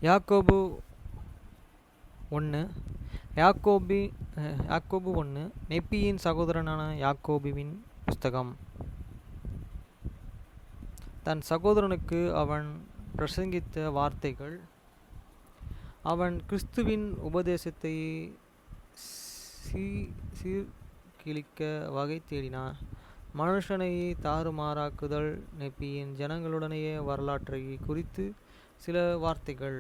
யாக்கோபு 1 யாக்கோபு 1 நெப்பியின் சகோதரனான யாக்கோபுவின் புஸ்தகம். தன் சகோதரனுக்கு அவன் பிரசங்கித்த வார்த்தைகள். அவன் கிறிஸ்துவின் உபதேசத்தை சீர்கிழிக்க வகை தேடினான். மனுஷனையே தாறுமாறாக்குதல். நெப்பியின் ஜனங்களுடனேய வரலாற்றை குறித்து சில வார்த்தைகள்.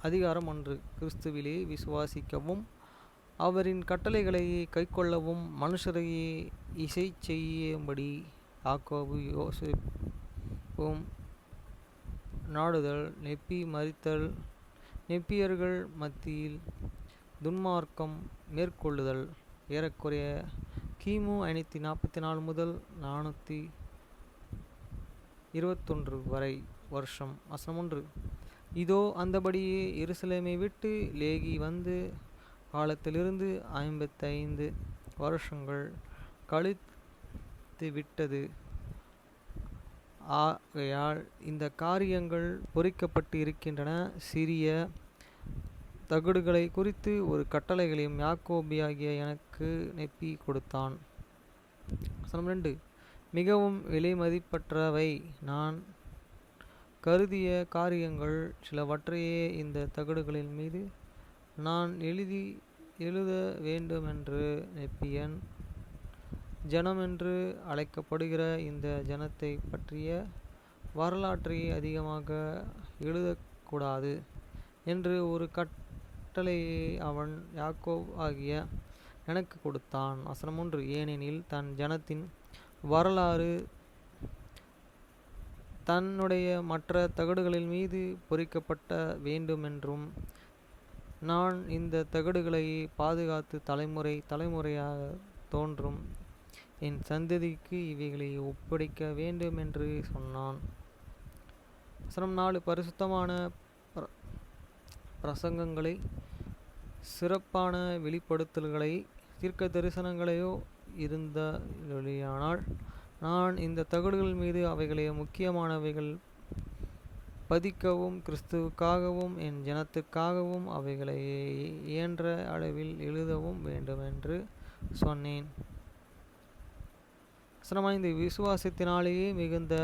அதிகாரம் 1. கிறிஸ்துவிலே விசுவாசிக்கவும் அவரின் கட்டளைகளை கைக்கொள்ளவும் மனுஷரையே இசை செய்யும்படி யாக்கோபு யோசேப்பும் நாடுதல். நெப்பி மரித்தல். நெப்பியர்கள் மத்தியில் துன்மார்க்கம் மேற்கொள்ளுதல். ஏறக்குறைய கிமு 544 முதல் 421 வரை வருஷம். வசனம் 1. இதோ அந்தபடியே எருசலேமை விட்டு லேகி வந்து காலத்திலிருந்து 55 வருஷங்கள் கழித்து விட்டது. ஆகையால் இந்த காரியங்கள் பொறிக்கப்பட்டு இருக்கின்றன. சிறிய தகடுகளை குறித்து ஒரு கட்டளைகளையும் யாக்கோபியாகிய எனக்கு நெப்பி கொடுத்தான். வசனம் 2. மிகவும் விலைமதிப்பற்றவை நான் கருதிய காரியங்கள் சிலவற்றையே இந்த தகடுகளின் மீது நான் எழுத வேண்டுமென்று நெப்பியன் ஜனமென்று அழைக்கப்படுகிற இந்த ஜனத்தை பற்றிய வரலாற்றை அதிகமாக எழுதக்கூடாது என்று ஒரு கட்டளையை அவன் யாக்கோப் ஆகிய எனக்கு கொடுத்தான். வசனம் 3. ஏனெனில் தன் ஜனத்தின் வரலாறு தன்னுடைய மற்ற தகடுகளின் மீது பொறிக்கப்பட்ட வேண்டுமென்றும் நான் இந்த தகடுகளை பாதுகாத்து தலைமுறையாக தோன்றும் என் சந்ததிக்கு இவைகளை ஒப்படைக்க வேண்டும் என்று சொன்னான். வசனம் 4. பரிசுத்தமான பிரசங்கங்களை, சிறப்பான வெளிப்படுத்தல்களை, தீர்க்க தரிசனங்களையோ இருந்தொழியானால் நான் இந்த தகடுகள் மீது அவைகளை முக்கியமானவைகள் பதிக்கவும் கிறிஸ்துவுக்காகவும் என் ஜனத்திற்காகவும் அவைகளை இயன்ற அளவில் எழுதவும் வேண்டுமென்று சொன்னேன். வசனம் 5. விசுவாசத்தினாலேயே மிகுந்த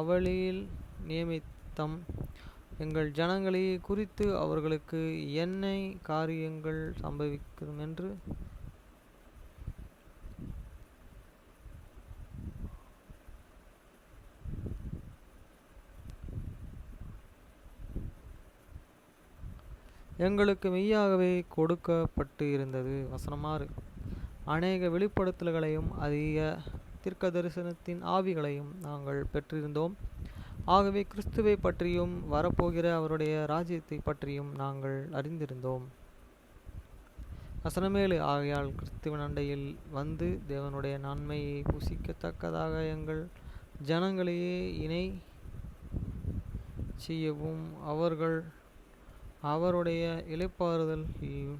அவளியில் நியமித்தம் எங்கள் ஜனங்களை குறித்து அவர்களுக்கு என்ன காரியங்கள் சம்பவிக்கும் என்று எங்களுக்கு மெய்யாகவே கொடுக்கப்பட்டு இருந்தது. வசனம் 6. அநேக வெளிப்படுத்தல்களையும் அதிக தீர்க்க தரிசனத்தின் ஆவிகளையும் நாங்கள் பெற்றிருந்தோம். ஆகவே கிறிஸ்துவை பற்றியும் வரப்போகிற அவருடைய ராஜ்யத்தை பற்றியும் நாங்கள் அறிந்திருந்தோம். வசனம் 7. ஆகையால் கிறிஸ்துவின் அண்டையில் வந்து தேவனுடைய நன்மையை புசிக்கத்தக்கதாக எங்கள் ஜனங்களையே இணை செய்யவும் அவர்கள் அவருடைய இளைப்பாறுதலில்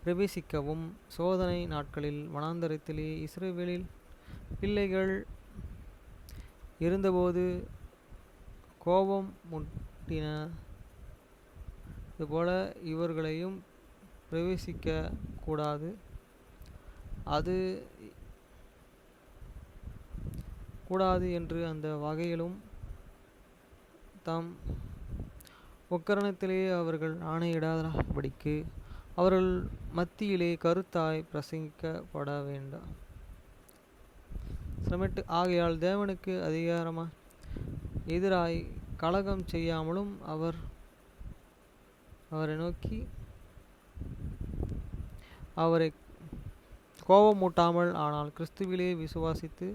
பிரவேசிக்கவும் சோதனை நாட்களில் வனாந்தரத்திலே இஸ்ரவேலில் பிள்ளைகள் இருந்தபோது கோபம் முட்டினது போல இவர்களையும் பிரவேசிக்க கூடாது. அது கூடாது என்று அந்த வகையிலும் தம் உக்கரணத்திலே அவர்கள் ஆணையிடாதபடிக்கு அவர்கள் மத்தியிலே கருத்தாய் பிரசங்கிக்கப்பட வேண்டாம். 8. ஆகையால் தேவனுக்கு அதிகாரமாய் எதிராய் கலகம் செய்யாமலும் அவரை நோக்கி அவரை கோபமூட்டாமல் ஆனால் கிறிஸ்துவிலே விசுவாசித்து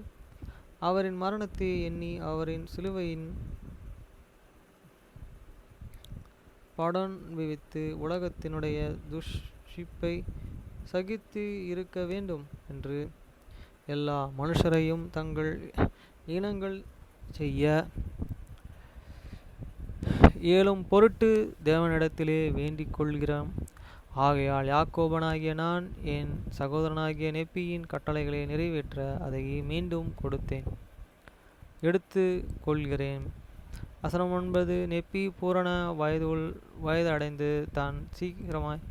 அவரின் மரணத்தை எண்ணி அவரின் சிலுவையின் படன்விவித்து உலகத்தினுடைய துஷிப்பை சகித்து இருக்க வேண்டும் என்று எல்லா மனுஷரையும் தங்கள் இனங்கள் செய்ய இயலும் பொருட்டு தேவனிடத்திலே வேண்டிக் கொள்கிறோம். ஆகையால் யாக்கோபனாகிய நான் என் சகோதரனாகிய நெப்பியின் கட்டளைகளை நிறைவேற்ற அதை மீண்டும் எடுத்து கொள்கிறேன். வசனம் 9. நெப்பி பூரண வயது அடைந்து தான் சீக்கிரமாய்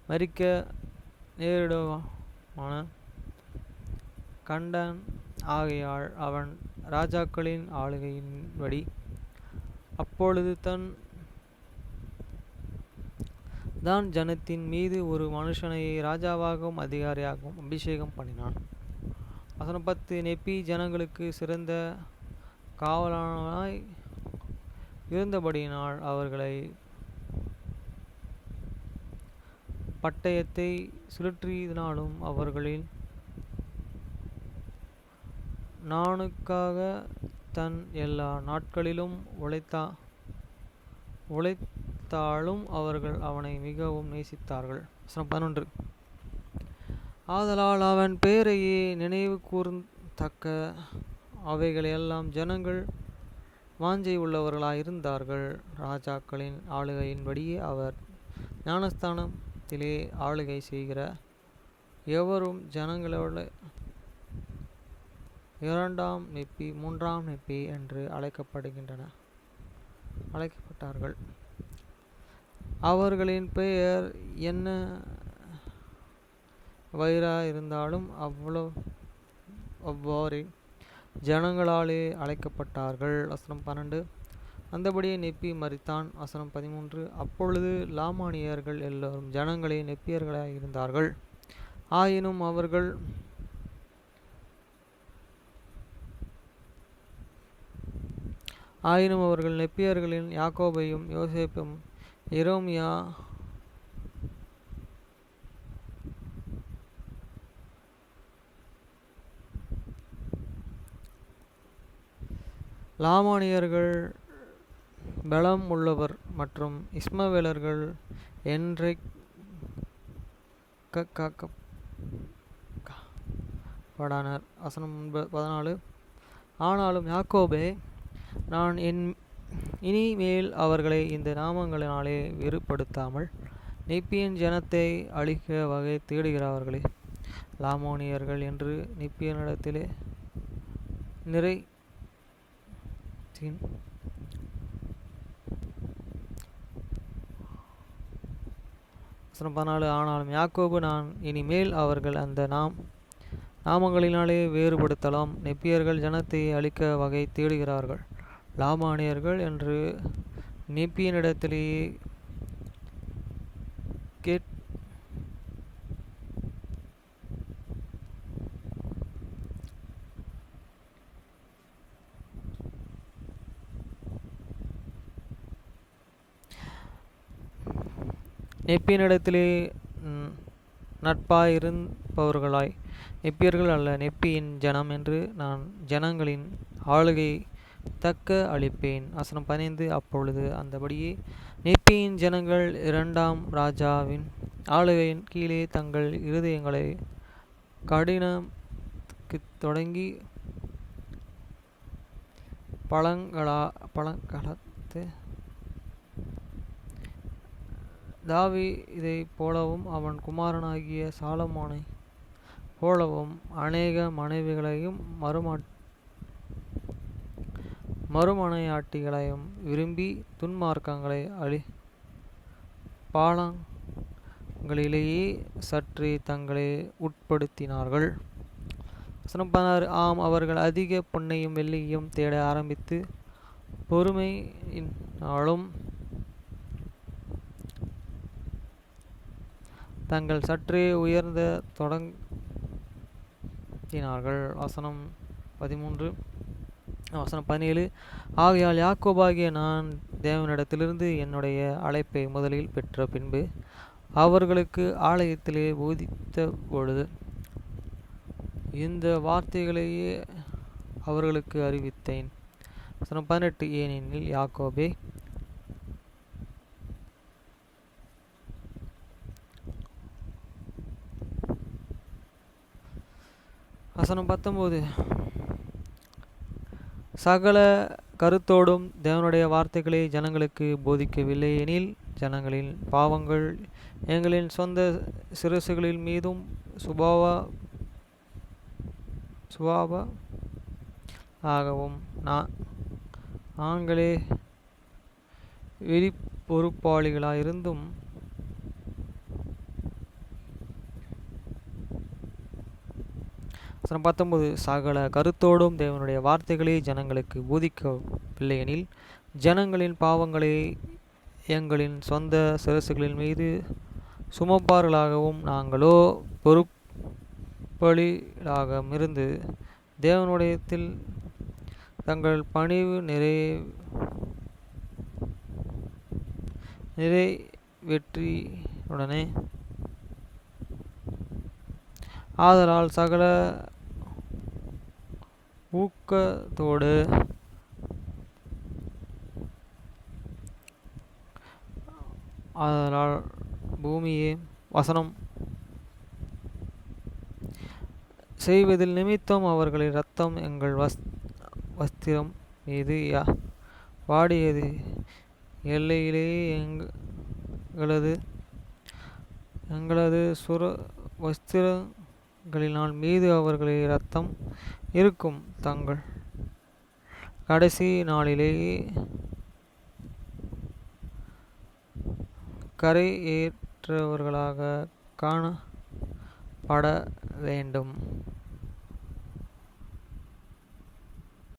மரிக்க நேரிடுமான கண்டன் ஆகையால் அவன் ராஜாக்களின் ஆளுகையின்படி அப்பொழுது தான் ஜனத்தின் மீது ஒரு மனுஷனை ராஜாவாகவும் அதிகாரியாகவும் அபிஷேகம் பண்ணினான். வசனம் 10. நெப்பி ஜனங்களுக்கு சிறந்த காவலானாய் இருந்தபடியினால் அவர்களை பட்டயத்தை சுழற்றினாலும் அவர்களில் நானுக்காக தன் எல்லா நாட்களிலும் உழைத்தாலும் அவர்கள் அவனை மிகவும் நேசித்தார்கள். 11. ஆதலால் அவன் பெயரையே நினைவு கூர்ந்தக்க அவைகளையெல்லாம் ஜனங்கள் வாஞ்சை உள்ளவர்களாயிருந்தார்கள். ராஜாக்களின் ஆளுகையின்படியே அவர் ஞானஸ்தானத்திலே ஆளுகை செய்கிற எவரும் ஜனங்களோட இரண்டாம் நெப்பி மூன்றாம் நெப்பி என்று அழைக்கப்பட்டார்கள். அவர்களின் பெயர் என்ன இருந்தாலும் அவ்வாறே ஜனங்களாலே அழைக்கப்பட்டார்கள். வசனம் 12. அந்தபடியே நெப்பி மரித்தான். வசனம் 13. அப்பொழுது லாமானியர்கள் எல்லோரும் ஜனங்களே நெப்பியர்களாக இருந்தார்கள். ஆயினும் அவர்கள் நெப்பியர்களின் யாக்கோபையும் யோசேப்பும் எரோமியா லாமானியர்கள் பலம் உள்ளவர் மற்றும் இஸ்மவேலர்கள் என்றைக்கப்படானர். வசனம் 14. ஆனாலும் யாக்கோபே, நான் இனிமேல் அவர்களை இந்த நாமங்களினாலே வெறுப்படுத்தாமல் நெப்பியின் ஜனத்தை அழிக்க வகை தேடுகிறார்களே லாமோனியர்கள் என்று நெப்பியனிடத்திலே நிறை 14. ஆனாலும் யாக்கோபு, நான் இனிமேல் அவர்கள் அந்த நாமங்களினாலே வேறுபடுத்தலாம். நெப்பியர்கள் ஜனத்தை அழிக்க வகை தேடுகிறார்கள் லாமானியர்கள் என்று நெப்பியனிடத்திலேயே நெப்பியனிடத்திலே நட்பாயிருப்பவர்களாய் நெப்பியர்கள் அல்ல, நெப்பியின் ஜனம் என்று நான் ஜனங்களின் ஆளுகை தக்க அளிப்பேன். வசனம் 15. அப்பொழுது அந்தபடியே நெப்பியின் ஜனங்கள் இரண்டாம் ராஜாவின் ஆளுகையின் கீழே தங்கள் இருதயங்களை கடினக்கு தொடங்கி பழங்களத்து தாவீதை போலவும் அவன் குமாரனாகிய சாலமோனை போலவும் அநேக மனைவிகளையும் மறுமனையாட்டிகளையும் விரும்பி துன்மார்க்கங்களை பாலங்களிலேயே சற்றே தங்களை உட்படுத்தினார்கள். வசனம் 16. ஆம், அவர்கள் அதிக பொன்னையும் வெள்ளியையும் தேட ஆரம்பித்து பொறுமையினாலும் தங்கள் சற்றே உயர்ந்த தொடங்கினார்கள். வசனம் 13. வசனம் 17. ஆகையால் யாக்கோபாகிய நான் தேவனிடத்திலிருந்து என்னுடைய அழைப்பை முதலில் பெற்ற பின்பு அவர்களுக்கு ஆலயத்திலே போதித்த பொழுது இந்த வார்த்தைகளையே அவர்களுக்கு அறிவித்தேன். வசனம் 18. ஏனெனில் யாக்கோபே, வசனம் 19. சகல கருத்தோடும் தேவனுடைய வார்த்தைகளை ஜனங்களுக்கு போதிக்கவில்லை எனில் ஜனங்களின் பாவங்கள் எங்களின் சொந்த சிரசுகளின் மீதும் சுபாவ ஆகவும் நாங்களே வெளிப்பொறுப்பாளிகளாயிருந்தும் வசனம் 19 சகல கருத்தோடும் தேவனுடைய வார்த்தைகளை ஜனங்களுக்கு போதிக்கவில்லையெனில் ஜனங்களின் பாவங்களை எங்களின் சொந்த சிரசுகளின் மீது சுமப்பார்களாகவும் நாங்களோ பொறுப்பளிகளாகமிருந்து தேவனுடையத்தில் தங்கள் பணிவு நிறைவேற்றியுடனே ஆதலால் சகல ஊக்கத்தோடு பூமியே வசனம் செய்வதில் நிமித்தம் அவர்களின் இரத்தம் எங்கள் வஸ்திரம் மீது வாடியது. எல்லையிலே எங்களது வஸ்திரங்களினால் மீது அவர்களின் இரத்தம் இருக்கும். தங்கள் கடைசி நாளிலே கரையேற்றவர்களாக காணப்பட வேண்டும்.